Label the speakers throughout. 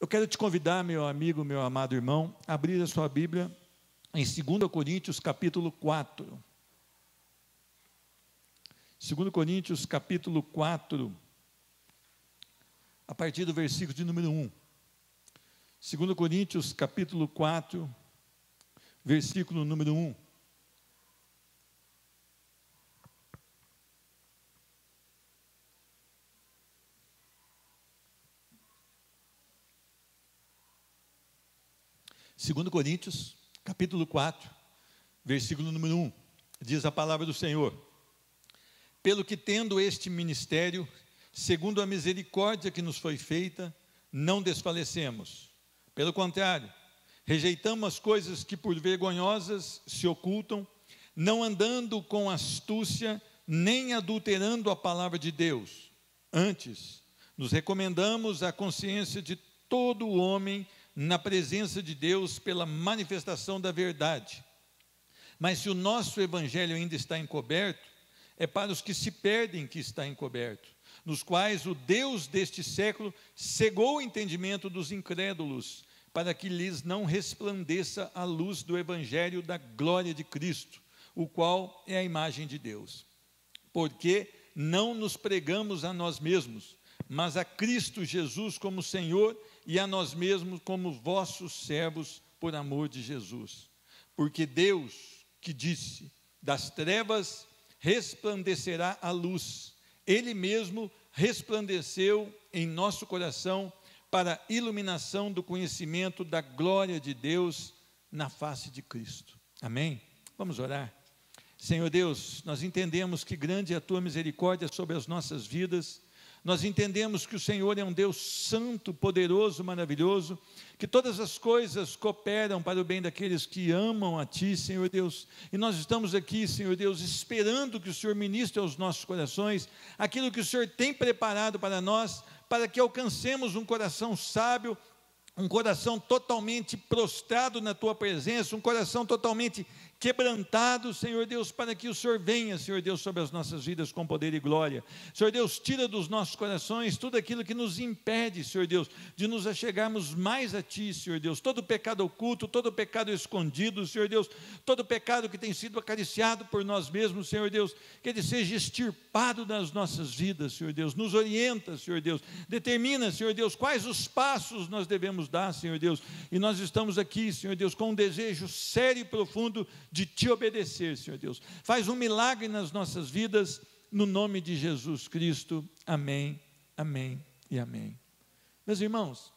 Speaker 1: Eu quero te convidar, meu amigo, meu amado irmão, a abrir a sua Bíblia em 2 Coríntios, capítulo 4. 2 Coríntios, capítulo 4, a partir do versículo de número 1. 2 Coríntios, capítulo 4, versículo número 1. Segundo Coríntios, capítulo 4, versículo número 1, diz a palavra do Senhor: pelo que tendo este ministério, segundo a misericórdia que nos foi feita, não desfalecemos. Pelo contrário, rejeitamos as coisas que por vergonhosas se ocultam, não andando com astúcia, nem adulterando a palavra de Deus. Antes, nos recomendamos à consciência de todo o homem na presença de Deus pela manifestação da verdade. Mas se o nosso evangelho ainda está encoberto, é para os que se perdem que está encoberto, nos quais o Deus deste século cegou o entendimento dos incrédulos, para que lhes não resplandeça a luz do evangelho da glória de Cristo, o qual é a imagem de Deus. Porque não nos pregamos a nós mesmos, mas a Cristo Jesus como Senhor, e a nós mesmos como vossos servos por amor de Jesus. Porque Deus, que disse, das trevas resplandecerá a luz, Ele mesmo resplandeceu em nosso coração para a iluminação do conhecimento da glória de Deus na face de Cristo. Amém? Vamos orar. Senhor Deus, nós entendemos que grande é a Tua misericórdia sobre as nossas vidas. Nós entendemos que o Senhor é um Deus santo, poderoso, maravilhoso, que todas as coisas cooperam para o bem daqueles que amam a Ti, Senhor Deus. E nós estamos aqui, Senhor Deus, esperando que o Senhor ministre aos nossos corações aquilo que o Senhor tem preparado para nós, para que alcancemos um coração sábio, um coração totalmente prostrado na Tua presença, um coração totalmente quebrantado, Senhor Deus, para que o Senhor venha, Senhor Deus, sobre as nossas vidas com poder e glória. Senhor Deus, tira dos nossos corações tudo aquilo que nos impede, Senhor Deus, de nos achegarmos mais a Ti, Senhor Deus, todo pecado oculto, todo pecado escondido, Senhor Deus, todo pecado que tem sido acariciado por nós mesmos, Senhor Deus, que ele seja extirpado das nossas vidas, Senhor Deus, nos orienta, Senhor Deus, determina, Senhor Deus, quais os passos nós devemos dar, Senhor Deus, e nós estamos aqui, Senhor Deus, com um desejo sério e profundo de Te obedecer, Senhor Deus. Faz um milagre nas nossas vidas, no nome de Jesus Cristo. Amém, amém e amém. Meus irmãos,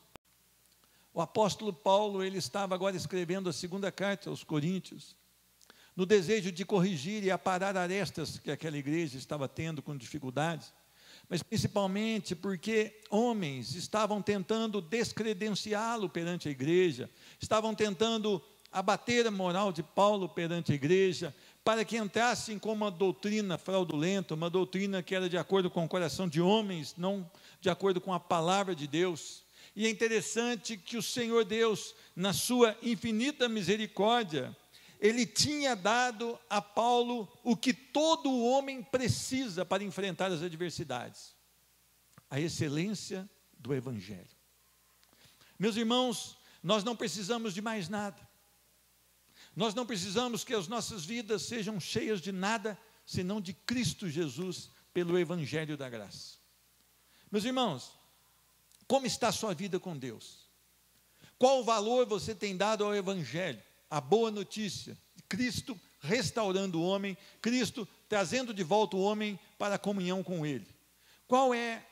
Speaker 1: o apóstolo Paulo, ele estava agora escrevendo a segunda carta aos Coríntios, no desejo de corrigir e aparar arestas que aquela igreja estava tendo com dificuldades, mas principalmente porque homens estavam tentando descredenciá-lo perante a igreja, estavam tentando abater a moral de Paulo perante a igreja, para que entrassem com uma doutrina fraudulenta, uma doutrina que era de acordo com o coração de homens, não de acordo com a palavra de Deus. E é interessante que o Senhor Deus, na sua infinita misericórdia, Ele tinha dado a Paulo o que todo homem precisa para enfrentar as adversidades: a excelência do Evangelho. Meus irmãos, nós não precisamos de mais nada. Nós não precisamos que as nossas vidas sejam cheias de nada, senão de Cristo Jesus, pelo Evangelho da graça. Meus irmãos, como está a sua vida com Deus? Qual valor você tem dado ao Evangelho, a boa notícia de Cristo restaurando o homem, Cristo trazendo de volta o homem para a comunhão com Ele? Qual é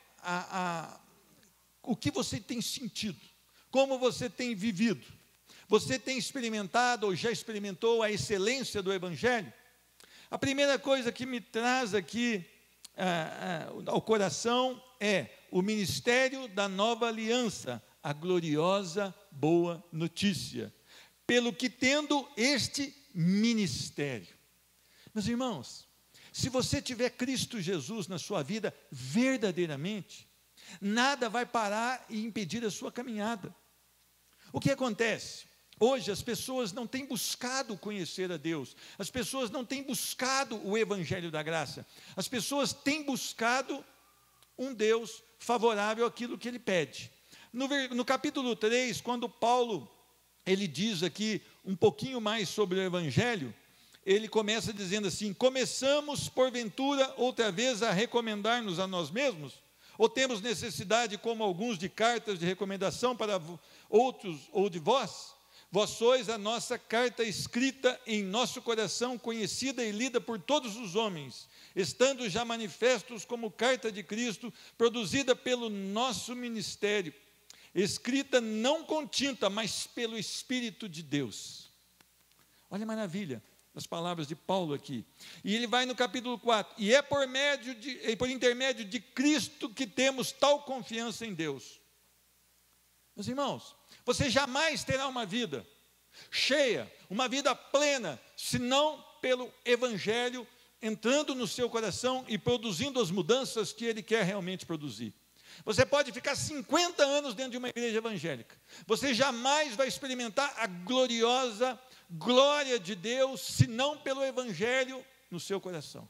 Speaker 1: o que você tem sentido? Como você tem vivido? Você tem experimentado ou já experimentou a excelência do Evangelho? A primeira coisa que me traz aqui ao coração é o ministério da nova aliança, a gloriosa boa notícia. Pelo que tendo este ministério. Meus irmãos, se você tiver Cristo Jesus na sua vida verdadeiramente, nada vai parar e impedir a sua caminhada. O que acontece? Hoje as pessoas não têm buscado conhecer a Deus, as pessoas não têm buscado o Evangelho da graça, as pessoas têm buscado um Deus favorável àquilo que Ele pede, No capítulo 3, quando Paulo, ele diz aqui um pouquinho mais sobre o Evangelho, ele começa dizendo assim: começamos porventura outra vez a recomendar-nos a nós mesmos? Ou temos necessidade, como alguns, de cartas de recomendação para outros ou de vós? Vós sois a nossa carta escrita em nosso coração, conhecida e lida por todos os homens, estando já manifestos como carta de Cristo, produzida pelo nosso ministério, escrita não com tinta, mas pelo Espírito de Deus. Olha a maravilha das palavras de Paulo aqui. E ele vai no capítulo 4, e é por intermédio de Cristo que temos tal confiança em Deus. Meus irmãos, você jamais terá uma vida cheia, uma vida plena, senão pelo Evangelho entrando no seu coração e produzindo as mudanças que Ele quer realmente produzir. Você pode ficar 50 anos dentro de uma igreja evangélica, você jamais vai experimentar a gloriosa glória de Deus, senão pelo Evangelho no seu coração.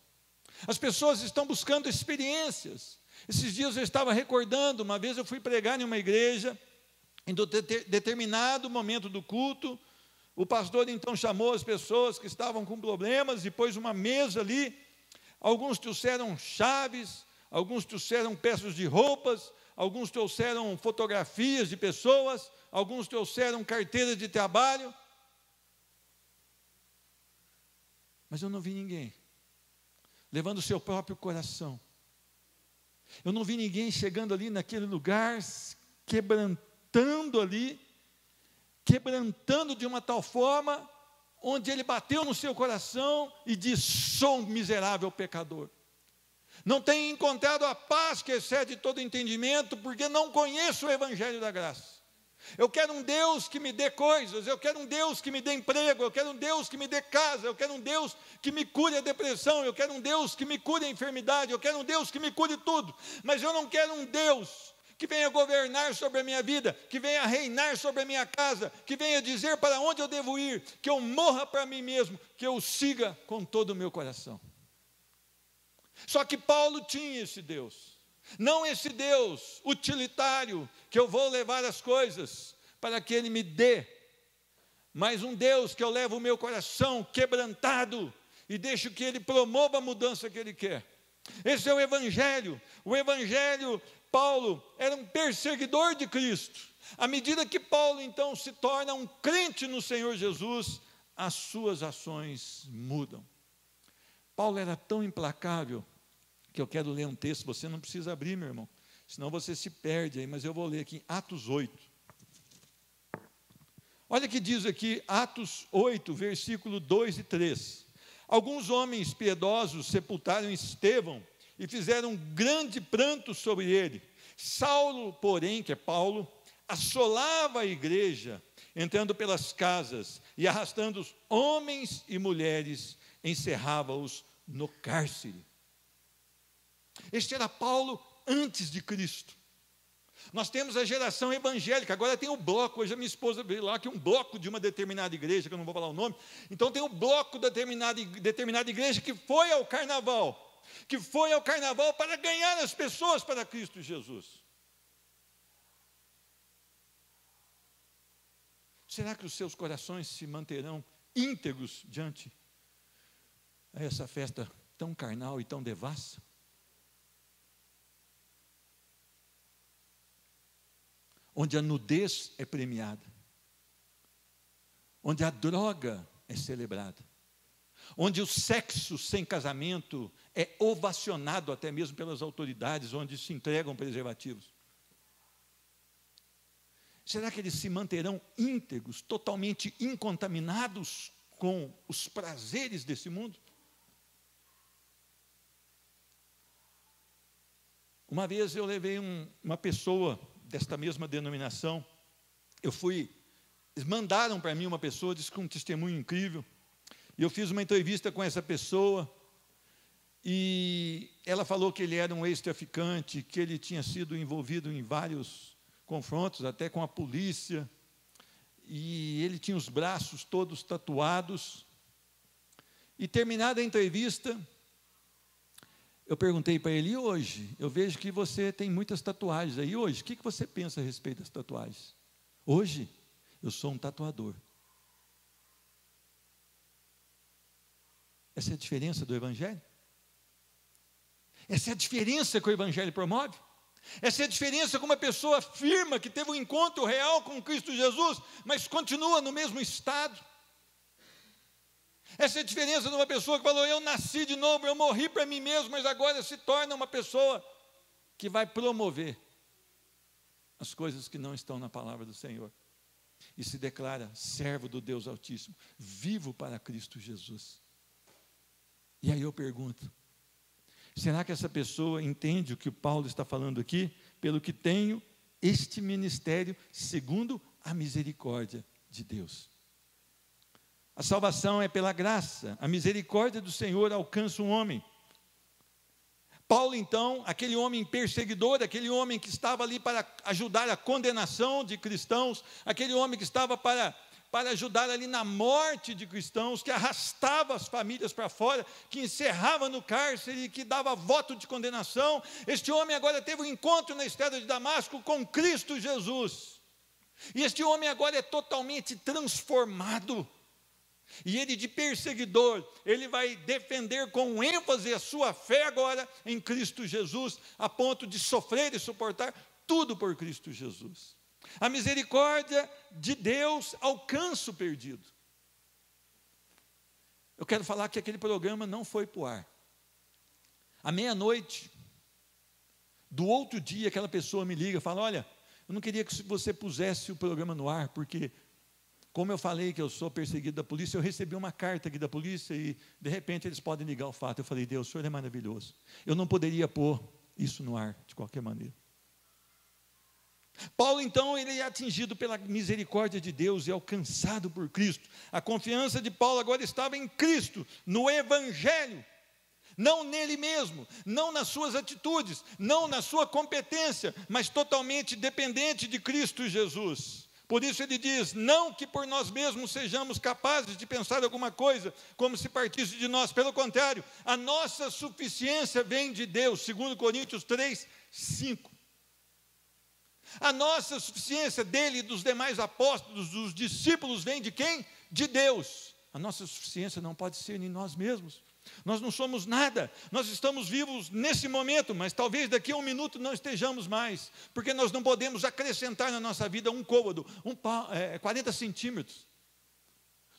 Speaker 1: As pessoas estão buscando experiências. Esses dias eu estava recordando, uma vez eu fui pregar em uma igreja, em determinado momento do culto, o pastor então chamou as pessoas que estavam com problemas, e pôs uma mesa ali, alguns trouxeram chaves, alguns trouxeram peças de roupas, alguns trouxeram fotografias de pessoas, alguns trouxeram carteiras de trabalho, mas eu não vi ninguém levando o seu próprio coração. Eu não vi ninguém chegando ali naquele lugar, quebrantando de uma tal forma, onde ele bateu no seu coração e disse: sou um miserável pecador. Não tenho encontrado a paz que excede todo entendimento, porque não conheço o Evangelho da graça. Eu quero um Deus que me dê coisas, eu quero um Deus que me dê emprego, eu quero um Deus que me dê casa, eu quero um Deus que me cure a depressão, eu quero um Deus que me cure a enfermidade, eu quero um Deus que me cure tudo, mas eu não quero um Deus que venha governar sobre a minha vida, que venha reinar sobre a minha casa, que venha dizer para onde eu devo ir, que eu morra para mim mesmo, que eu siga com todo o meu coração. Só que Paulo tinha esse Deus, não esse Deus utilitário, que eu vou levar as coisas para que Ele me dê, mas um Deus que eu levo o meu coração quebrantado e deixo que Ele promova a mudança que Ele quer. Esse é o Evangelho. O Evangelho, Paulo era um perseguidor de Cristo. À medida que Paulo então se torna um crente no Senhor Jesus, as suas ações mudam. Paulo era tão implacável, que eu quero ler um texto, você não precisa abrir, meu irmão, senão você se perde aí, mas eu vou ler aqui, Atos 8. Olha o que diz aqui, Atos 8, versículo 2 e 3. Alguns homens piedosos sepultaram Estevão e fizeram um grande pranto sobre ele. Saulo, porém, que é Paulo, assolava a igreja, entrando pelas casas e arrastando os homens e mulheres, encerrava-os no cárcere. Este era Paulo antes de Cristo. Nós temos a geração evangélica, agora tem o bloco, hoje a minha esposa veio lá, que é um bloco de uma determinada igreja, que eu não vou falar o nome, então tem o bloco da determinada igreja que foi ao carnaval para ganhar as pessoas para Cristo Jesus. Será que os seus corações se manterão íntegros diante a essa festa tão carnal e tão devassa? Onde a nudez é premiada, onde a droga é celebrada, onde o sexo sem casamento é ovacionado até mesmo pelas autoridades, onde se entregam preservativos. Será que eles se manterão íntegros, totalmente incontaminados com os prazeres desse mundo? Uma vez eu levei uma pessoa desta mesma denominação, eles mandaram para mim uma pessoa, disse com um testemunho incrível, e eu fiz uma entrevista com essa pessoa, e ela falou que ele era um ex-traficante, que ele tinha sido envolvido em vários confrontos, até com a polícia, e ele tinha os braços todos tatuados, e terminada a entrevista, eu perguntei para ele, e hoje? Eu vejo que você tem muitas tatuagens aí hoje. O que você pensa a respeito das tatuagens? Hoje, eu sou um tatuador. Essa é a diferença do Evangelho? Essa é a diferença que o Evangelho promove? Essa é a diferença que uma pessoa afirma que teve um encontro real com Cristo Jesus, mas continua no mesmo estado? Essa é a diferença de uma pessoa que falou, eu nasci de novo, eu morri para mim mesmo, mas agora se torna uma pessoa que vai promover as coisas que não estão na palavra do Senhor. E se declara servo do Deus Altíssimo, vivo para Cristo Jesus. E aí eu pergunto, será que essa pessoa entende o que o Paulo está falando aqui? Pelo que tenho este ministério segundo a misericórdia de Deus. A salvação é pela graça, a misericórdia do Senhor alcança um homem. Paulo, então, aquele homem perseguidor, aquele homem que estava ali para ajudar a condenação de cristãos, aquele homem que estava para ajudar ali na morte de cristãos, que arrastava as famílias para fora, que encerrava no cárcere, que dava voto de condenação. Este homem agora teve um encontro na estrada de Damasco com Cristo Jesus. E este homem agora é totalmente transformado. E ele, de perseguidor, ele vai defender com ênfase a sua fé agora em Cristo Jesus, a ponto de sofrer e suportar tudo por Cristo Jesus. A misericórdia de Deus alcança o perdido. Eu quero falar que aquele programa não foi para o ar. À meia-noite do outro dia, aquela pessoa me liga e fala, olha, eu não queria que você pusesse o programa no ar, porque como eu falei que eu sou perseguido da polícia, eu recebi uma carta aqui da polícia e de repente eles podem ligar o fato. Eu falei, Deus, o Senhor é maravilhoso. Eu não poderia pôr isso no ar de qualquer maneira. Paulo, então, ele é atingido pela misericórdia de Deus e alcançado por Cristo. A confiança de Paulo agora estava em Cristo, no Evangelho, não nele mesmo, não nas suas atitudes, não na sua competência, mas totalmente dependente de Cristo Jesus. Por isso ele diz, não que por nós mesmos sejamos capazes de pensar alguma coisa, como se partisse de nós, pelo contrário, a nossa suficiência vem de Deus, 2 Coríntios 3, 5. A nossa suficiência dele e dos demais apóstolos, dos discípulos, vem de quem? De Deus. A nossa suficiência não pode ser em nós mesmos. Nós não somos nada, nós estamos vivos nesse momento, mas talvez daqui a um minuto não estejamos mais, porque nós não podemos acrescentar na nossa vida um côvado, 40 centímetros.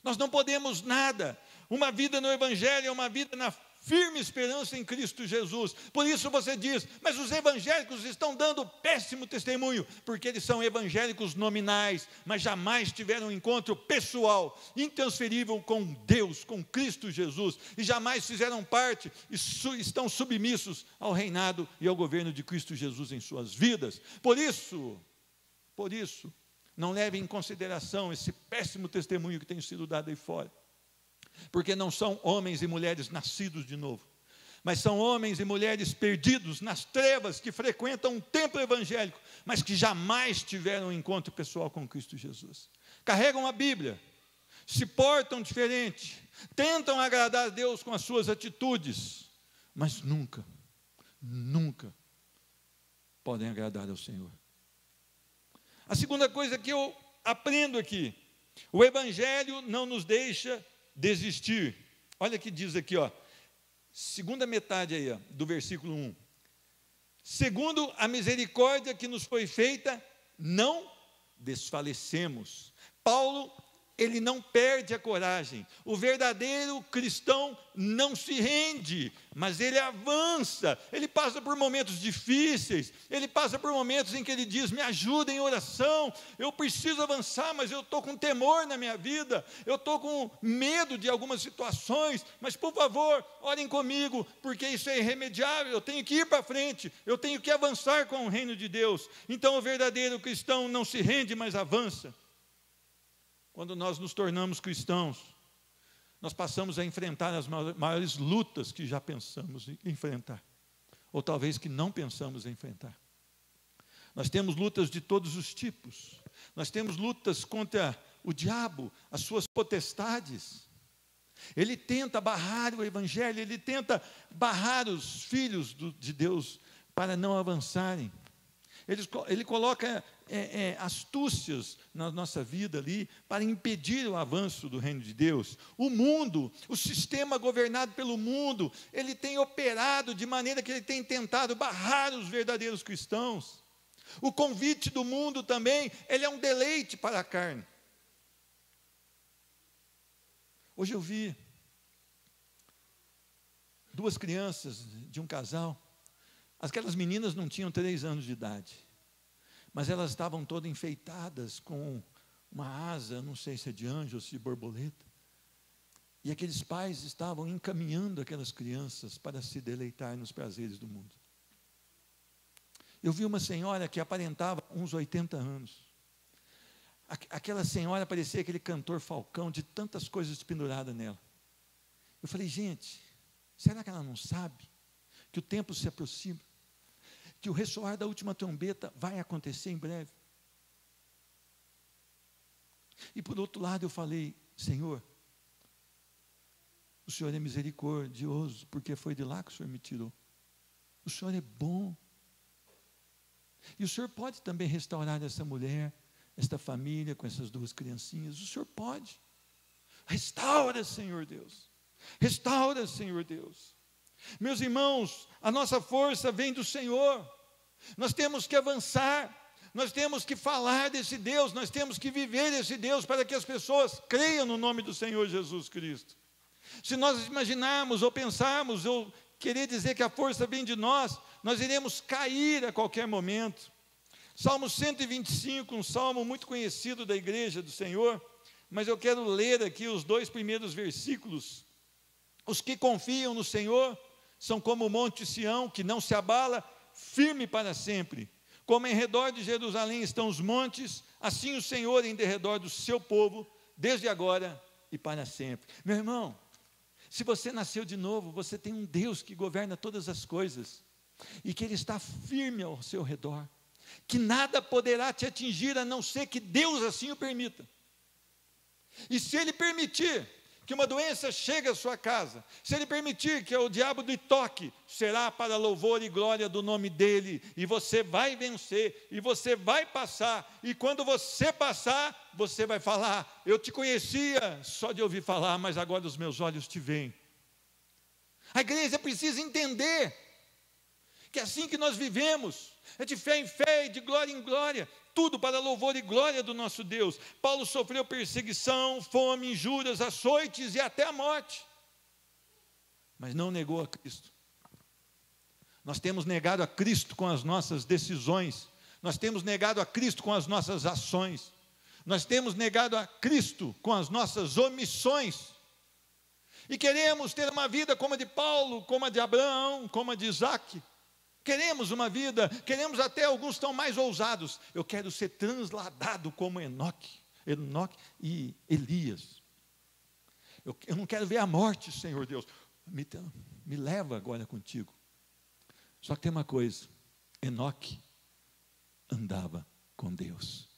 Speaker 1: Nós não podemos nada. Uma vida no Evangelho é uma vida na firme esperança em Cristo Jesus. Por isso você diz, mas os evangélicos estão dando péssimo testemunho, porque eles são evangélicos nominais, mas jamais tiveram um encontro pessoal, intransferível com Deus, com Cristo Jesus, e jamais fizeram parte e estão submissos ao reinado e ao governo de Cristo Jesus em suas vidas. Por isso, não levem em consideração esse péssimo testemunho que tem sido dado aí fora. Porque não são homens e mulheres nascidos de novo, mas são homens e mulheres perdidos nas trevas, que frequentam um templo evangélico, mas que jamais tiveram um encontro pessoal com Cristo Jesus. Carregam a Bíblia, se portam diferente, tentam agradar a Deus com as suas atitudes, mas nunca podem agradar ao Senhor. A segunda coisa que eu aprendo aqui, o Evangelho não nos deixa desistir. Olha o que diz aqui, segunda metade aí, do versículo 1. Segundo a misericórdia que nos foi feita, não desfalecemos. Paulo, ele não perde a coragem. O verdadeiro cristão não se rende, mas ele avança. Ele passa por momentos difíceis, ele passa por momentos em que ele diz, me ajuda em oração, eu preciso avançar, mas eu estou com temor na minha vida, eu estou com medo de algumas situações, mas por favor, orem comigo, porque isso é irremediável, eu tenho que ir para frente, eu tenho que avançar com o reino de Deus. Então o verdadeiro cristão não se rende, mas avança. Quando nós nos tornamos cristãos, nós passamos a enfrentar as maiores lutas que já pensamos em enfrentar, ou talvez que não pensamos em enfrentar. Nós temos lutas de todos os tipos, nós temos lutas contra o diabo, as suas potestades. Ele tenta barrar o evangelho, ele tenta barrar os filhos de Deus para não avançarem. Ele coloca astúcias na nossa vida ali para impedir o avanço do reino de Deus. O mundo, o sistema governado pelo mundo, ele tem operado de maneira que ele tem tentado barrar os verdadeiros cristãos. O convite do mundo também, ele é um deleite para a carne. Hoje eu vi duas crianças de um casal. Aquelas meninas não tinham 3 anos de idade, mas elas estavam todas enfeitadas com uma asa, não sei se é de anjo ou se de borboleta. E aqueles pais estavam encaminhando aquelas crianças para se deleitar nos prazeres do mundo. Eu vi uma senhora que aparentava uns 80 anos. Aquela senhora parecia aquele cantor Falcão, de tantas coisas penduradas nela. Eu falei, gente, será que ela não sabe que o tempo se aproxima? Que o ressoar da última trombeta vai acontecer em breve? E por outro lado eu falei, Senhor, o Senhor é misericordioso, porque foi de lá que o Senhor me tirou. O Senhor é bom. E o Senhor pode também restaurar essa mulher, esta família com essas 2 criancinhas. O Senhor pode. Restaura, Senhor Deus. Restaura, Senhor Deus. Meus irmãos, a nossa força vem do Senhor. Nós temos que avançar. Nós temos que falar desse Deus. Nós temos que viver esse Deus para que as pessoas creiam no nome do Senhor Jesus Cristo. Se nós imaginarmos ou pensarmos ou querer dizer que a força vem de nós iremos cair a qualquer momento. Salmo 125, um salmo muito conhecido da igreja do Senhor, mas eu quero ler aqui os 2 primeiros versículos. Os que confiam no Senhor são como o monte Sião, que não se abala, firme para sempre. Como em redor de Jerusalém estão os montes, assim o Senhor em derredor do seu povo, desde agora e para sempre. Meu irmão, se você nasceu de novo, você tem um Deus que governa todas as coisas, e que Ele está firme ao seu redor, que nada poderá te atingir, a não ser que Deus assim o permita. E se Ele permitir que uma doença chegue à sua casa, se Ele permitir que o diabo lhe toque, será para louvor e glória do nome dEle, e você vai vencer, e você vai passar, e quando você passar, você vai falar, eu te conhecia só de ouvir falar, mas agora os meus olhos te veem. A igreja precisa entender que é assim que nós vivemos, é de fé em fé, de glória em glória, tudo para louvor e glória do nosso Deus. Paulo sofreu perseguição, fome, injúrias, açoites e até a morte, mas não negou a Cristo. Nós temos negado a Cristo com as nossas decisões, nós temos negado a Cristo com as nossas ações, nós temos negado a Cristo com as nossas omissões, e queremos ter uma vida como a de Paulo, como a de Abraão, como a de Isaac. Queremos uma vida, queremos até, alguns estão mais ousados, eu quero ser transladado como Enoque e Elias. Eu não quero ver a morte, Senhor Deus, me leva agora contigo. Só que tem uma coisa, Enoque andava com Deus.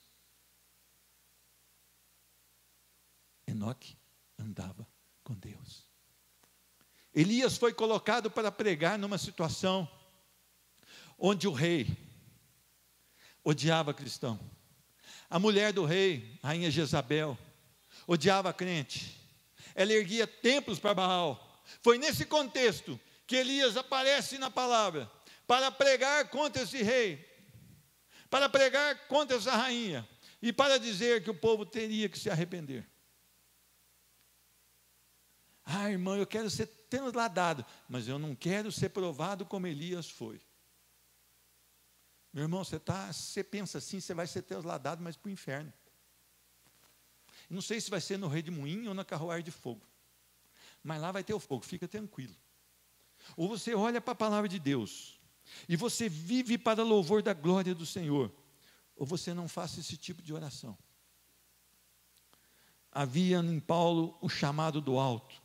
Speaker 1: Enoque andava com Deus. Elias foi colocado para pregar numa situação onde o rei odiava cristão. A mulher do rei, rainha Jezabel, odiava crente. Ela erguia templos para Baal. Foi nesse contexto que Elias aparece na palavra para pregar contra esse rei, para pregar contra essa rainha e para dizer que o povo teria que se arrepender. Ah, irmão, eu quero ser transladado, mas eu não quero ser provado como Elias foi. Meu irmão, você pensa assim, você vai ser transladado, mas para o inferno. Não sei se vai ser no redemoinho ou na carruagem de fogo, mas lá vai ter o fogo, fica tranquilo. Ou você olha para a palavra de Deus, e você vive para louvor da glória do Senhor, ou você não faça esse tipo de oração. Havia em Paulo o chamado do alto.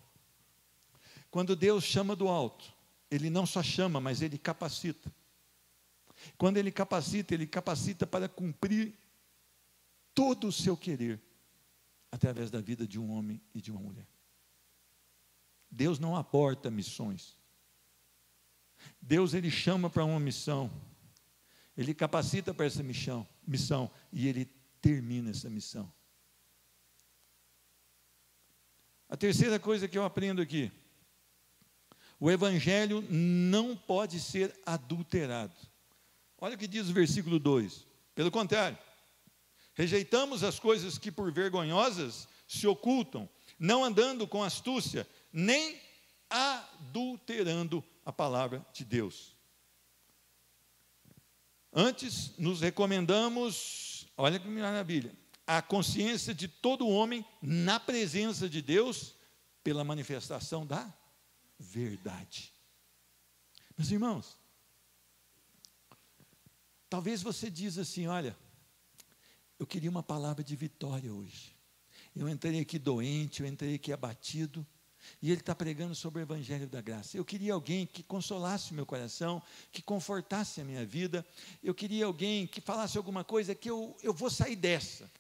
Speaker 1: Quando Deus chama do alto, Ele não só chama, mas Ele capacita. Quando Ele capacita para cumprir todo o seu querer, através da vida de um homem e de uma mulher. Deus não aborta missões. Deus, Ele chama para uma missão, Ele capacita para essa missão e Ele termina essa missão. A terceira coisa que eu aprendo aqui: o Evangelho não pode ser adulterado. Olha o que diz o versículo 2. Pelo contrário, rejeitamos as coisas que por vergonhosas se ocultam, não andando com astúcia, nem adulterando a palavra de Deus. Antes, nos recomendamos, olha que maravilha, a consciência de todo homem na presença de Deus, pela manifestação da verdade. Meus irmãos, talvez você diz assim: olha, eu queria uma palavra de vitória hoje. Eu entrei aqui doente, eu entrei aqui abatido, e ele está pregando sobre o Evangelho da Graça. Eu queria alguém que consolasse o meu coração, que confortasse a minha vida. Eu queria alguém que falasse alguma coisa que eu vou sair dessa.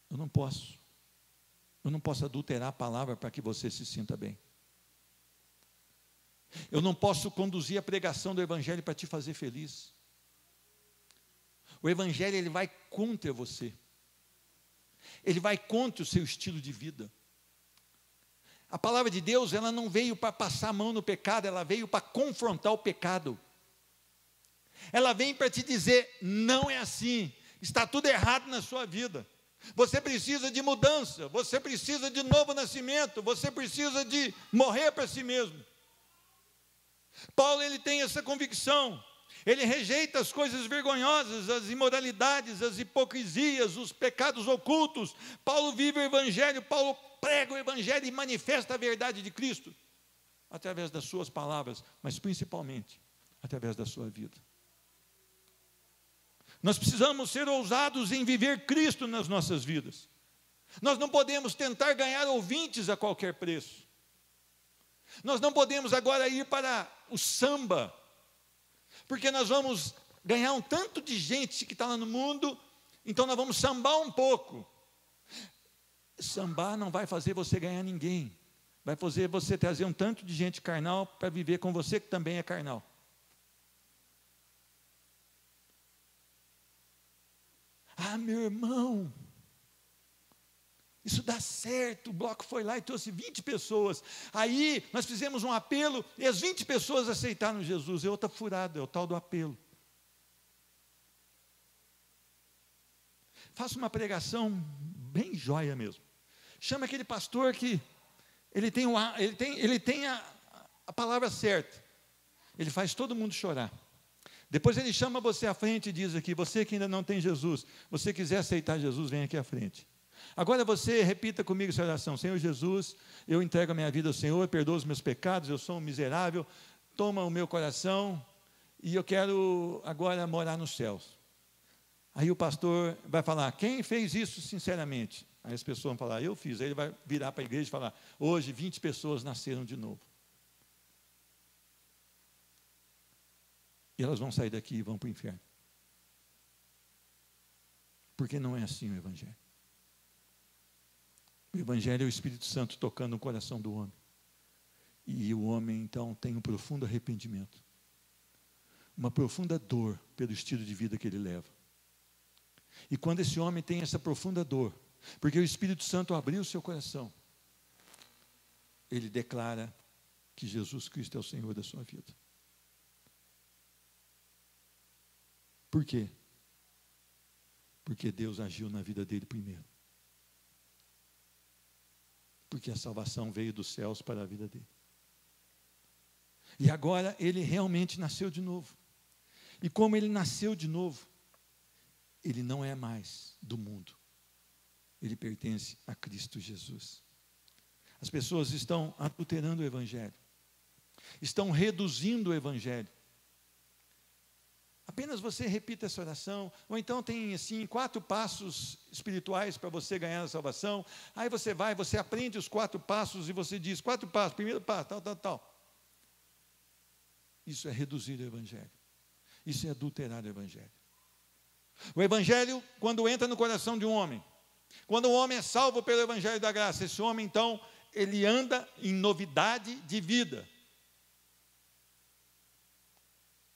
Speaker 1: Eu não posso adulterar a palavra para que você se sinta bem. Eu não posso conduzir a pregação do Evangelho para te fazer feliz. O Evangelho, ele vai contra você. Ele vai contra o seu estilo de vida. A palavra de Deus, ela não veio para passar a mão no pecado, ela veio para confrontar o pecado. Ela vem para te dizer: não é assim, está tudo errado na sua vida. Você precisa de mudança, você precisa de novo nascimento, você precisa de morrer para si mesmo. Paulo, ele tem essa convicção, ele rejeita as coisas vergonhosas, as imoralidades, as hipocrisias, os pecados ocultos. Paulo vive o Evangelho, Paulo prega o Evangelho e manifesta a verdade de Cristo, através das suas palavras, mas principalmente através da sua vida. Nós precisamos ser ousados em viver Cristo nas nossas vidas. Nós não podemos tentar ganhar ouvintes a qualquer preço. Nós não podemos agora ir para o samba, porque nós vamos ganhar um tanto de gente que está lá no mundo, então nós vamos sambar um pouco. Sambar não vai fazer você ganhar ninguém, vai fazer você trazer um tanto de gente carnal para viver com você que também é carnal. Ah, meu irmão, isso dá certo. O bloco foi lá e trouxe 20 pessoas. Aí nós fizemos um apelo e as 20 pessoas aceitaram Jesus. É outra furada, é o tal do apelo. Faça uma pregação bem joia mesmo. Chama aquele pastor que ele tem a palavra certa. Ele faz todo mundo chorar. Depois ele chama você à frente e diz aqui: você que ainda não tem Jesus, você quiser aceitar Jesus, vem aqui à frente. Agora você repita comigo essa oração: Senhor Jesus, eu entrego a minha vida ao Senhor, perdoa os meus pecados, eu sou um miserável, toma o meu coração e eu quero agora morar nos céus. Aí o pastor vai falar: quem fez isso sinceramente? Aí as pessoas vão falar: eu fiz. Aí ele vai virar para a igreja e falar: hoje 20 pessoas nasceram de novo. E elas vão sair daqui e vão para o inferno. Porque não é assim o Evangelho. O Evangelho é o Espírito Santo tocando no coração do homem. E o homem, então, tem um profundo arrependimento. Uma profunda dor pelo estilo de vida que ele leva. E quando esse homem tem essa profunda dor, porque o Espírito Santo abriu o seu coração, ele declara que Jesus Cristo é o Senhor da sua vida. Por quê? Porque Deus agiu na vida dele primeiro. Porque a salvação veio dos céus para a vida dele. E agora ele realmente nasceu de novo. E como ele nasceu de novo, ele não é mais do mundo. Ele pertence a Cristo Jesus. As pessoas estão adulterando o Evangelho. Estão reduzindo o Evangelho. Apenas você repita essa oração, ou então tem assim 4 passos espirituais para você ganhar a salvação. Aí você vai, você aprende os 4 passos e você diz: 4 passos, primeiro passo, tal. Isso é reduzir o Evangelho. Isso é adulterar o Evangelho. O Evangelho, quando entra no coração de um homem, quando o homem é salvo pelo Evangelho da graça, esse homem então, ele anda em novidade de vida.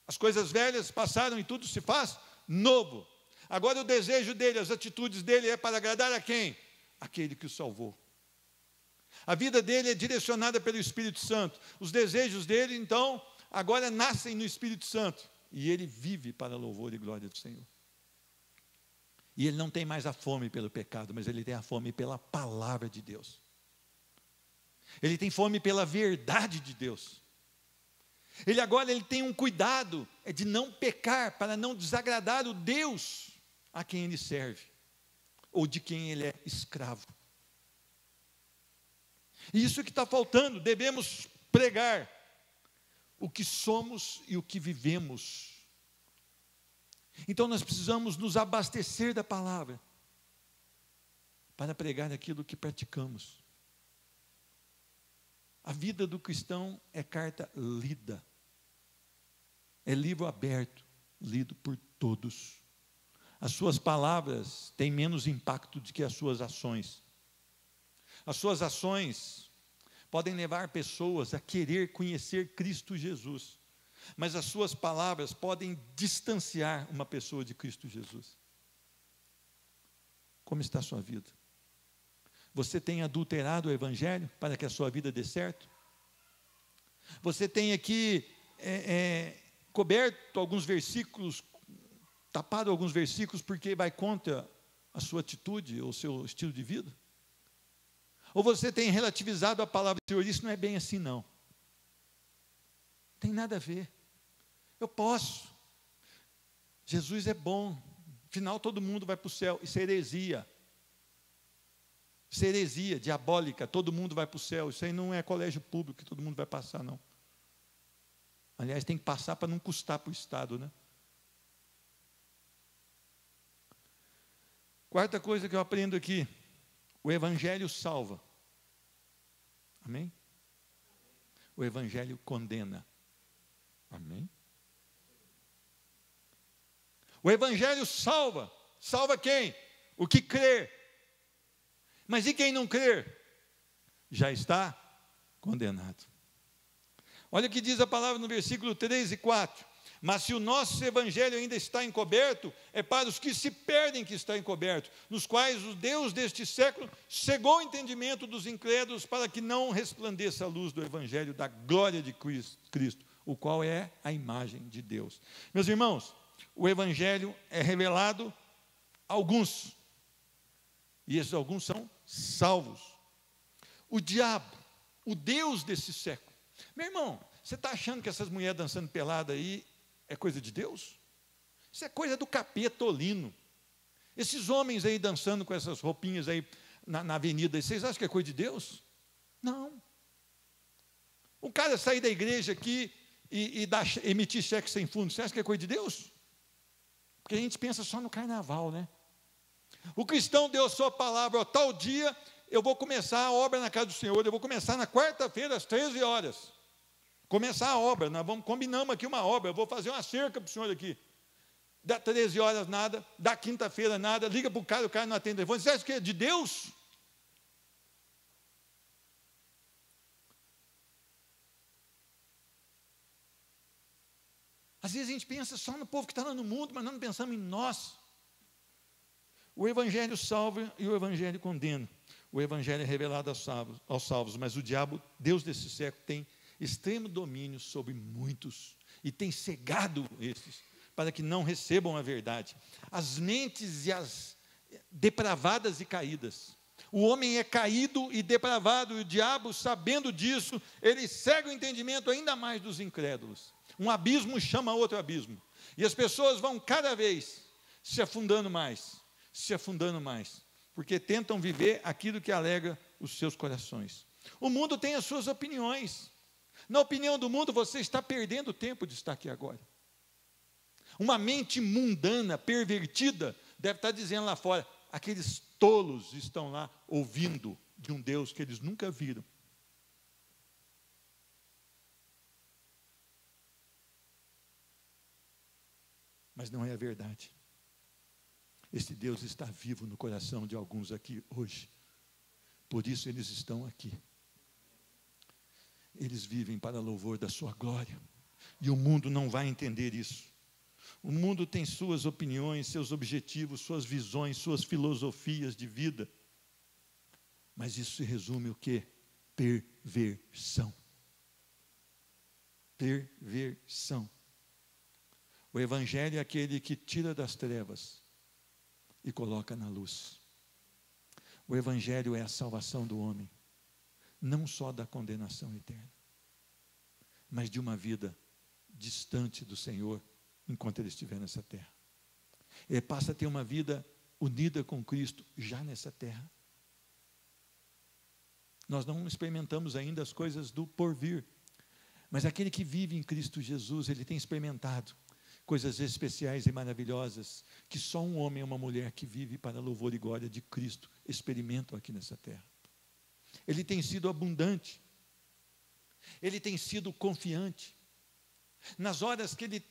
Speaker 1: As coisas velhas passaram e tudo se faz novo. Agora o desejo dele, as atitudes dele é para agradar a quem? Aquele que o salvou. A vida dele é direcionada pelo Espírito Santo. Os desejos dele, então, agora nascem no Espírito Santo. E ele vive para louvor e glória do Senhor. E ele não tem mais a fome pelo pecado, mas ele tem a fome pela palavra de Deus. Ele tem fome pela verdade de Deus. Ele tem um cuidado de não pecar, para não desagradar o Deus a quem ele serve, ou de quem ele é escravo. E isso que está faltando, devemos pregar o que somos e o que vivemos. Então nós precisamos nos abastecer da palavra, para pregar aquilo que praticamos. A vida do cristão é carta lida, é livro aberto, lido por todos. As suas palavras têm menos impacto do que as suas ações. As suas ações podem levar pessoas a querer conhecer Cristo Jesus, mas as suas palavras podem distanciar uma pessoa de Cristo Jesus. Como está a sua vida? Você tem adulterado o Evangelho para que a sua vida dê certo? Você tem aqui coberto alguns versículos, tapado alguns versículos porque vai contra a sua atitude ou o seu estilo de vida? Ou você tem relativizado a palavra do Senhor? Isso não é bem assim não. Não tem nada a ver. Eu posso. Jesus é bom. Afinal todo mundo vai para o céu. Isso é heresia. Isso é heresia diabólica, todo mundo vai para o céu. Isso aí não é colégio público que todo mundo vai passar, não. Aliás, tem que passar para não custar para o Estado, né? Quarta coisa que eu aprendo aqui: o Evangelho salva. Amém? O Evangelho condena. Amém? O Evangelho salva. Salva quem? O que crer. Mas e quem não crer? Já está condenado. Olha o que diz a palavra no versículo 3 e 4. Mas se o nosso evangelho ainda está encoberto, é para os que se perdem que está encoberto, nos quais o Deus deste século cegou o entendimento dos incrédulos, para que não resplandeça a luz do evangelho da glória de Cristo, o qual é a imagem de Deus. Meus irmãos, o evangelho é revelado a alguns, e esses alguns são salvos. O diabo, o Deus desse século. Meu irmão, você está achando que essas mulheres dançando pelada aí é coisa de Deus? Isso é coisa do capetolino. Esses homens aí dançando com essas roupinhas aí na avenida, vocês acham que é coisa de Deus? Não. O cara sair da igreja aqui e emitir cheque sem fundo, você acha que é coisa de Deus? Porque a gente pensa só no carnaval, né? O cristão deu a sua palavra: ó, tal dia eu vou começar a obra na casa do Senhor, eu vou começar na quarta-feira às 13 horas. Começar a obra, combinamos aqui uma obra, eu vou fazer uma cerca para o senhor aqui. Dá 13 horas nada, dá quinta-feira nada, liga para o cara não atende o telefone. Você acha que é de Deus? Às vezes a gente pensa só no povo que está lá no mundo, mas não pensamos em nós. O Evangelho salva e o Evangelho condena. O Evangelho é revelado aos salvos, mas o diabo, Deus desse século, tem extremo domínio sobre muitos e tem cegado esses para que não recebam a verdade. As mentes e as depravadas e caídas. O homem é caído e depravado, e o diabo, sabendo disso, ele cega o entendimento ainda mais dos incrédulos. Um abismo chama outro abismo, e as pessoas vão cada vez se afundando mais, porque tentam viver aquilo que alega os seus corações. O mundo tem as suas opiniões. Na opinião do mundo, você está perdendo tempo de estar aqui agora. Uma mente mundana, pervertida, deve estar dizendo lá fora: aqueles tolos estão lá ouvindo de um Deus que eles nunca viram. Mas não é a verdade. Esse Deus está vivo no coração de alguns aqui hoje. Por isso eles estão aqui. eles vivem para louvor da sua glória. E o mundo não vai entender isso. O mundo tem suas opiniões, seus objetivos, suas visões, suas filosofias de vida. Mas isso se resume o quê? Perversão. Perversão. O Evangelho é aquele que tira das trevas e coloca na luz. O Evangelho é a salvação do homem, não só da condenação eterna, mas de uma vida distante do Senhor enquanto ele estiver nessa terra. Ele passa a ter uma vida unida com Cristo já nessa terra. Nós não experimentamos ainda as coisas do porvir, mas aquele que vive em Cristo Jesus, ele tem experimentado coisas especiais e maravilhosas que só um homem e uma mulher que vive para louvor e glória de Cristo experimentam aqui nessa terra. Ele tem sido abundante, ele tem sido confiante. Nas horas que ele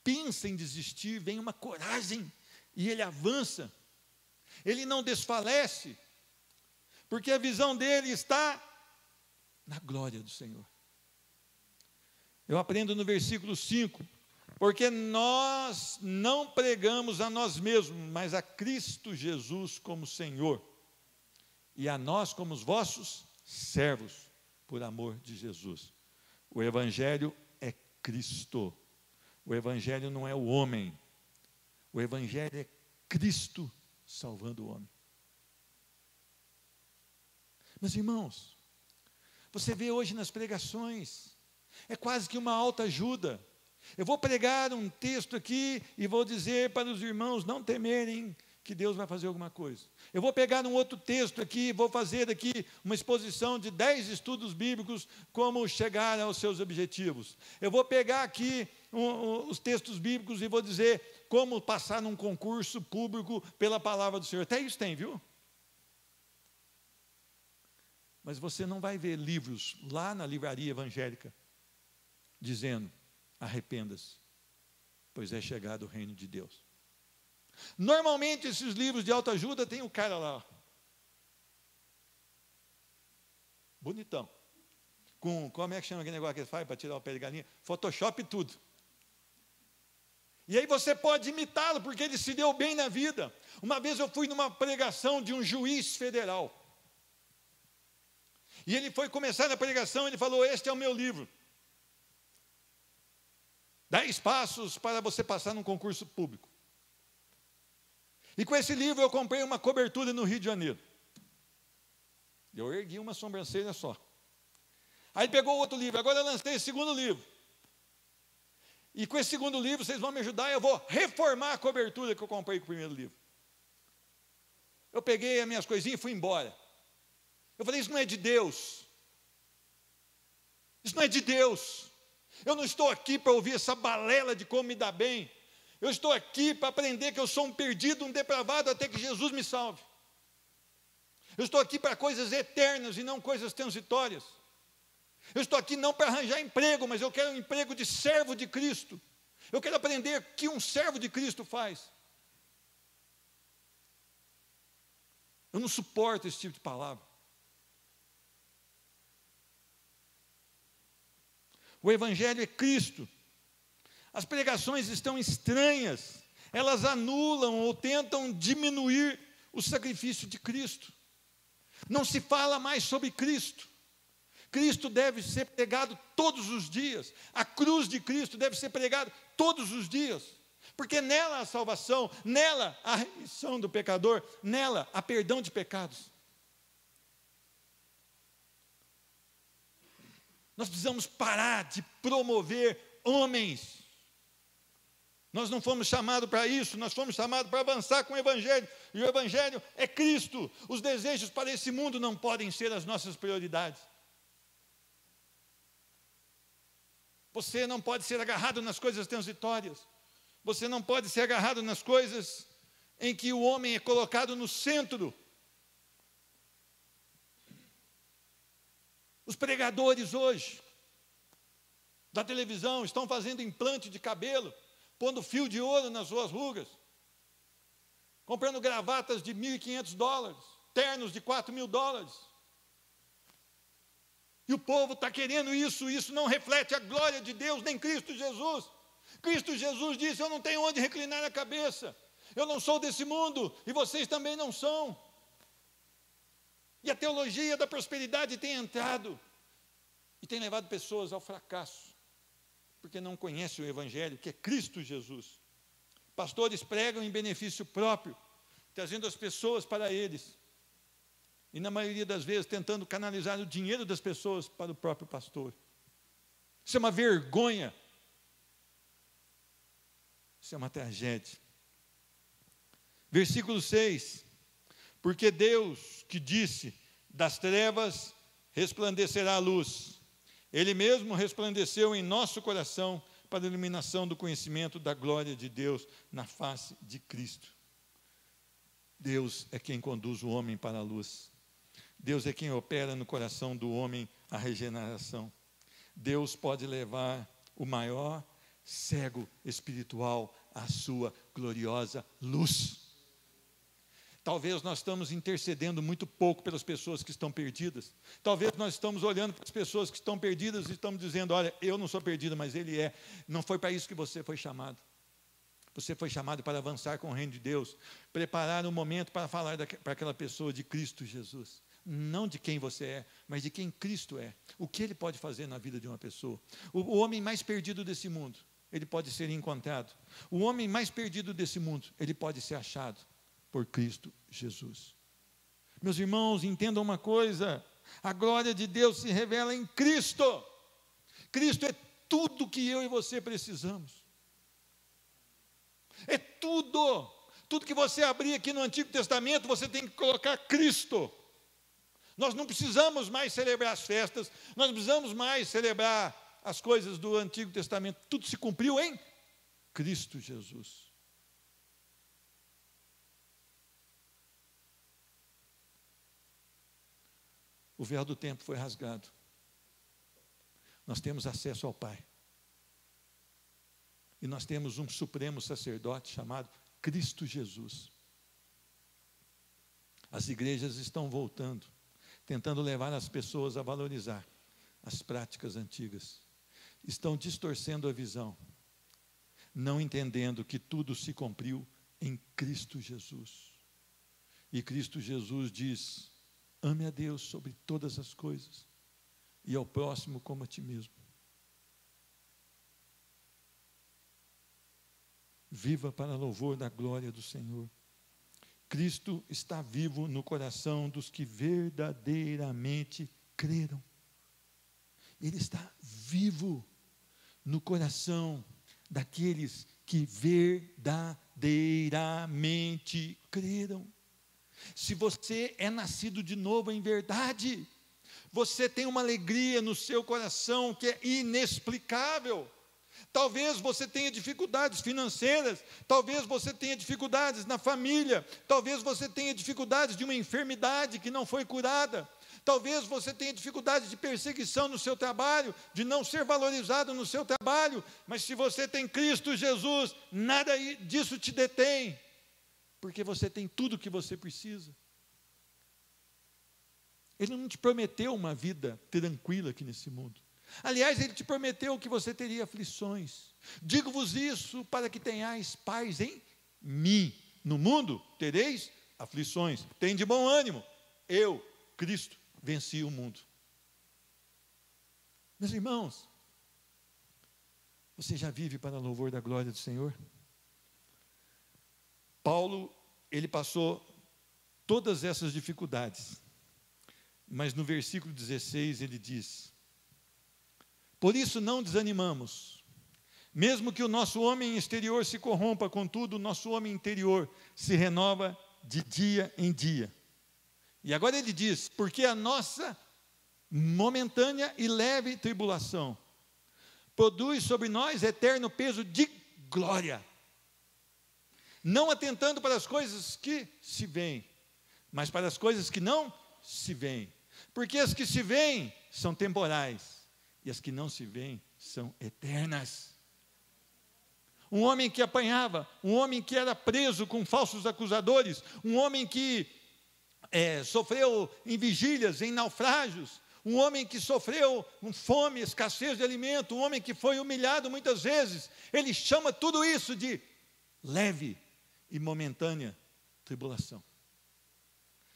Speaker 1: pensa em desistir, vem uma coragem e ele avança. Ele não desfalece, porque a visão dele está na glória do Senhor. Eu aprendo no versículo 5, porque nós não pregamos a nós mesmos, mas a Cristo Jesus como Senhor, e a nós como os vossos servos, por amor de Jesus. O Evangelho é Cristo. O Evangelho não é o homem. O Evangelho é Cristo salvando o homem. Meus irmãos, você vê hoje nas pregações, é quase que uma autoajuda. Eu vou pregar um texto aqui e vou dizer para os irmãos não temerem que Deus vai fazer alguma coisa. Eu vou pegar um outro texto aqui e vou fazer aqui uma exposição de 10 estudos bíblicos, como chegar aos seus objetivos. Eu vou pegar aqui os textos bíblicos e vou dizer como passar num concurso público pela palavra do Senhor. Até isso tem, viu? Mas você não vai ver livros lá na livraria evangélica dizendo: arrependa-se, pois é chegado o reino de Deus. Normalmente esses livros de autoajuda tem o cara lá, bonitão, com, como é que chama aquele negócio que ele faz para tirar o pé de galinha? Photoshop e tudo. E aí você pode imitá-lo, porque ele se deu bem na vida. Uma vez eu fui numa pregação de um juiz federal, e ele foi começar a pregação, ele falou: este é o meu livro, 10 passos para você passar num concurso público. E com esse livro eu comprei uma cobertura no Rio de Janeiro. Eu ergui uma sobrancelha só. Aí ele pegou outro livro, agora eu lancei esse segundo livro. E com esse segundo livro vocês vão me ajudar, eu vou reformar a cobertura que eu comprei com o primeiro livro. Eu peguei as minhas coisinhas e fui embora. Eu falei: isso não é de Deus. Isso não é de Deus. Eu não estou aqui para ouvir essa balela de como me dar bem. Eu estou aqui para aprender que eu sou um perdido, um depravado, até que Jesus me salve. Eu estou aqui para coisas eternas e não coisas transitórias. Eu estou aqui não para arranjar emprego, mas eu quero um emprego de servo de Cristo. Eu quero aprender o que um servo de Cristo faz. Eu não suporto esse tipo de palavra. O Evangelho é Cristo. As pregações estão estranhas, elas anulam ou tentam diminuir o sacrifício de Cristo. Não se fala mais sobre Cristo. Cristo deve ser pregado todos os dias. A cruz de Cristo deve ser pregada todos os dias, porque nela a salvação, nela a remissão do pecador, nela a perdão de pecados. Nós precisamos parar de promover homens. Nós não fomos chamados para isso, nós fomos chamados para avançar com o Evangelho, e o Evangelho é Cristo. Os desejos para esse mundo não podem ser as nossas prioridades. Você não pode ser agarrado nas coisas transitórias, você não pode ser agarrado nas coisas em que o homem é colocado no centro. Os pregadores hoje, da televisão, estão fazendo implante de cabelo, pondo fio de ouro nas suas rugas, comprando gravatas de $1.500, ternos de $4.000. E o povo está querendo isso, isso não reflete a glória de Deus, nem Cristo Jesus. Cristo Jesus disse: eu não tenho onde reclinar a cabeça, eu não sou desse mundo, e vocês também não são. E a teologia da prosperidade tem entrado, e tem levado pessoas ao fracasso, porque não conhecem o Evangelho, que é Cristo Jesus. Pastores pregam em benefício próprio, trazendo as pessoas para eles, e na maioria das vezes tentando canalizar o dinheiro das pessoas para o próprio pastor. Isso é uma vergonha, isso é uma tragédia. Versículo 6, porque Deus que disse, das trevas resplandecerá a luz, Ele mesmo resplandeceu em nosso coração para a iluminação do conhecimento da glória de Deus na face de Cristo. Deus é quem conduz o homem para a luz. Deus é quem opera no coração do homem a regeneração. Deus pode levar o maior cego espiritual à sua gloriosa luz. Talvez nós estamos intercedendo muito pouco pelas pessoas que estão perdidas. Talvez nós estamos olhando para as pessoas que estão perdidas e estamos dizendo: olha, eu não sou perdido, mas ele é. Não foi para isso que você foi chamado. Você foi chamado para avançar com o reino de Deus, preparar um momento para falar para aquela pessoa de Cristo Jesus. Não de quem você é, mas de quem Cristo é. O que Ele pode fazer na vida de uma pessoa. O homem mais perdido desse mundo, ele pode ser encontrado. O homem mais perdido desse mundo, ele pode ser achado por Cristo Jesus. Meus irmãos, entendam uma coisa: a glória de Deus se revela em Cristo. Cristo é tudo que eu e você precisamos. É tudo. Tudo que você abrir aqui no Antigo Testamento, você tem que colocar Cristo. Nós não precisamos mais celebrar as festas, nós não precisamos mais celebrar as coisas do Antigo Testamento. Tudo se cumpriu em Cristo Jesus. O véu do templo foi rasgado. Nós temos acesso ao Pai. E nós temos um supremo sacerdote chamado Cristo Jesus. As igrejas estão voltando, tentando levar as pessoas a valorizar as práticas antigas. Estão distorcendo a visão, não entendendo que tudo se cumpriu em Cristo Jesus. E Cristo Jesus diz: ame a Deus sobre todas as coisas e ao próximo como a ti mesmo. Viva para louvor da glória do Senhor. Cristo está vivo no coração dos que verdadeiramente creram. Ele está vivo no coração daqueles que verdadeiramente creram. Se você é nascido de novo em verdade, você tem uma alegria no seu coração que é inexplicável. Talvez você tenha dificuldades financeiras, talvez você tenha dificuldades na família, talvez você tenha dificuldades de uma enfermidade que não foi curada, talvez você tenha dificuldades de perseguição no seu trabalho, de não ser valorizado no seu trabalho, mas se você tem Cristo Jesus, nada disso te detém, porque você tem tudo o que você precisa. Ele não te prometeu uma vida tranquila aqui nesse mundo. Aliás, Ele te prometeu que você teria aflições. Digo-vos isso para que tenhais paz em mim. No mundo tereis aflições. Tem de bom ânimo. Eu, Cristo, venci o mundo. Meus irmãos, você já vive para louvor da glória do Senhor? Paulo, ele passou todas essas dificuldades. Mas no versículo 16 ele diz: por isso não desanimamos, mesmo que o nosso homem exterior se corrompa, contudo o nosso homem interior se renova de dia em dia. E agora ele diz: porque a nossa momentânea e leve tribulação produz sobre nós eterno peso de glória, não atentando para as coisas que se veem, mas para as coisas que não se veem, porque as que se veem são temporais, e as que não se veem são eternas. Um homem que apanhava, um homem que era preso com falsos acusadores, um homem que sofreu em vigílias, em naufrágios, um homem que sofreu com fome, escassez de alimento, um homem que foi humilhado muitas vezes. Ele chama tudo isso de leve e momentânea tribulação.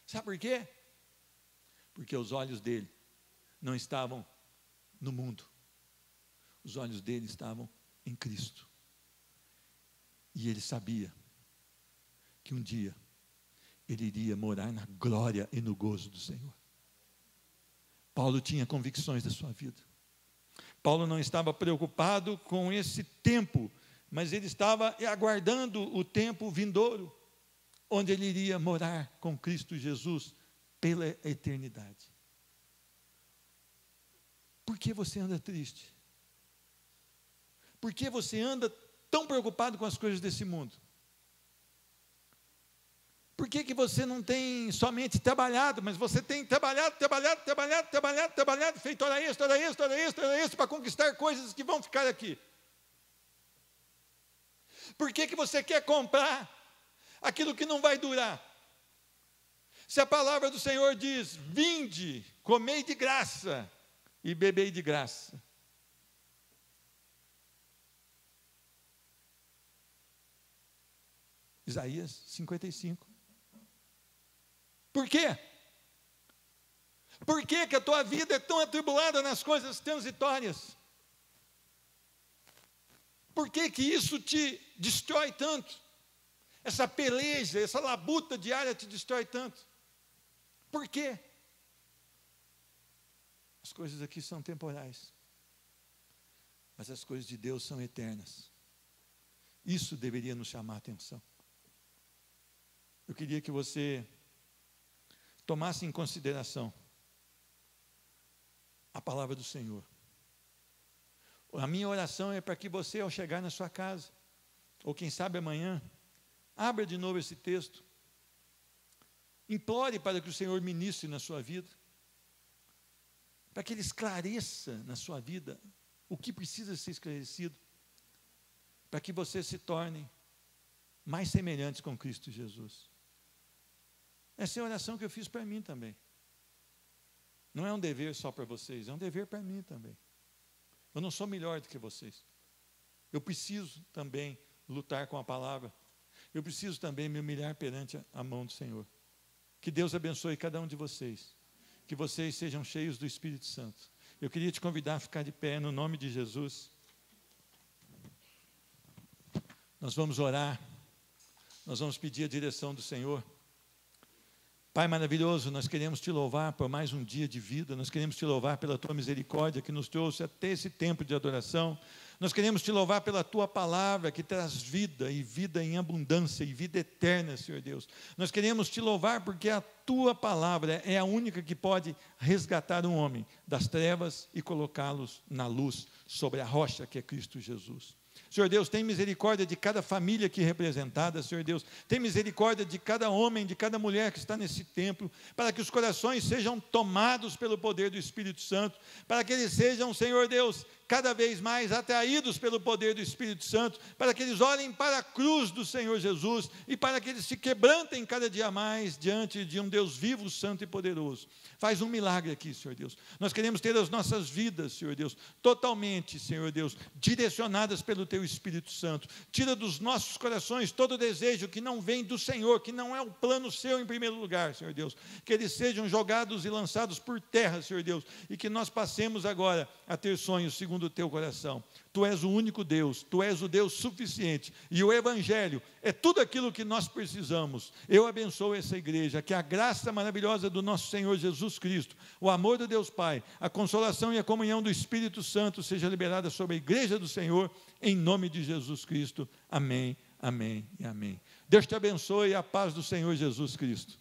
Speaker 1: Sabe por quê? Porque os olhos dele não estavam no mundo. Os olhos dele estavam em Cristo. E ele sabia que um dia ele iria morar na glória e no gozo do Senhor. Paulo tinha convicções da sua vida. Paulo não estava preocupado com esse tempo, mas ele estava aguardando o tempo vindouro, onde ele iria morar com Cristo Jesus pela eternidade. Por que você anda triste? Por que você anda tão preocupado com as coisas desse mundo? Por que você não tem somente trabalhado, mas você tem trabalhado, feito hora extra, para conquistar coisas que vão ficar aqui? Por que você quer comprar aquilo que não vai durar? Se a palavra do Senhor diz: vinde, comei de graça e bebei de graça. Isaías 55. Por quê? Por que a tua vida é tão atribulada nas coisas transitórias? Por que isso te destrói tanto? Essa peleja, essa labuta diária te destrói tanto? Por quê? As coisas aqui são temporais, mas as coisas de Deus são eternas. Isso deveria nos chamar a atenção. Eu queria que você tomasse em consideração a palavra do Senhor. A minha oração é para que você, ao chegar na sua casa, ou quem sabe amanhã, abra de novo esse texto, implore para que o Senhor ministre na sua vida, para que Ele esclareça na sua vida o que precisa ser esclarecido, para que você se torne mais semelhantes com Cristo Jesus. Essa é a oração que eu fiz para mim também. Não é um dever só para vocês, é um dever para mim também. Eu não sou melhor do que vocês. Eu preciso também lutar com a palavra. Eu preciso também me humilhar perante a mão do Senhor. Que Deus abençoe cada um de vocês. Que vocês sejam cheios do Espírito Santo. Eu queria te convidar a ficar de pé no nome de Jesus. Nós vamos orar. Nós vamos pedir a direção do Senhor. Pai maravilhoso, nós queremos te louvar por mais um dia de vida, nós queremos te louvar pela tua misericórdia que nos trouxe até esse tempo de adoração, nós queremos te louvar pela tua palavra que traz vida e vida em abundância e vida eterna, Senhor Deus. Nós queremos te louvar porque a tua palavra é a única que pode resgatar um homem das trevas e colocá-los na luz sobre a rocha que é Cristo Jesus. Senhor Deus, tem misericórdia de cada família aqui representada, Senhor Deus, tem misericórdia de cada homem, de cada mulher que está nesse templo, para que os corações sejam tomados pelo poder do Espírito Santo, para que eles sejam, Senhor Deus, cada vez mais atraídos pelo poder do Espírito Santo, para que eles olhem para a cruz do Senhor Jesus, e para que eles se quebrantem cada dia mais, diante de um Deus vivo, santo e poderoso. Faz um milagre aqui, Senhor Deus. Nós queremos ter as nossas vidas, Senhor Deus, totalmente, Senhor Deus, direcionadas pelo Teu Espírito Santo. Tira dos nossos corações todo desejo que não vem do Senhor, que não é o plano Seu em primeiro lugar, Senhor Deus. Que eles sejam jogados e lançados por terra, Senhor Deus, e que nós passemos agora a ter sonhos segundo o Teu coração. Tu és o único Deus, Tu és o Deus suficiente, e o Evangelho é tudo aquilo que nós precisamos. Eu abençoo essa igreja, que a graça maravilhosa do nosso Senhor Jesus Cristo, o amor do Deus Pai, a consolação e a comunhão do Espírito Santo seja liberada sobre a igreja do Senhor, em nome de Jesus Cristo. Amém, amém e amém. Deus te abençoe e a paz do Senhor Jesus Cristo.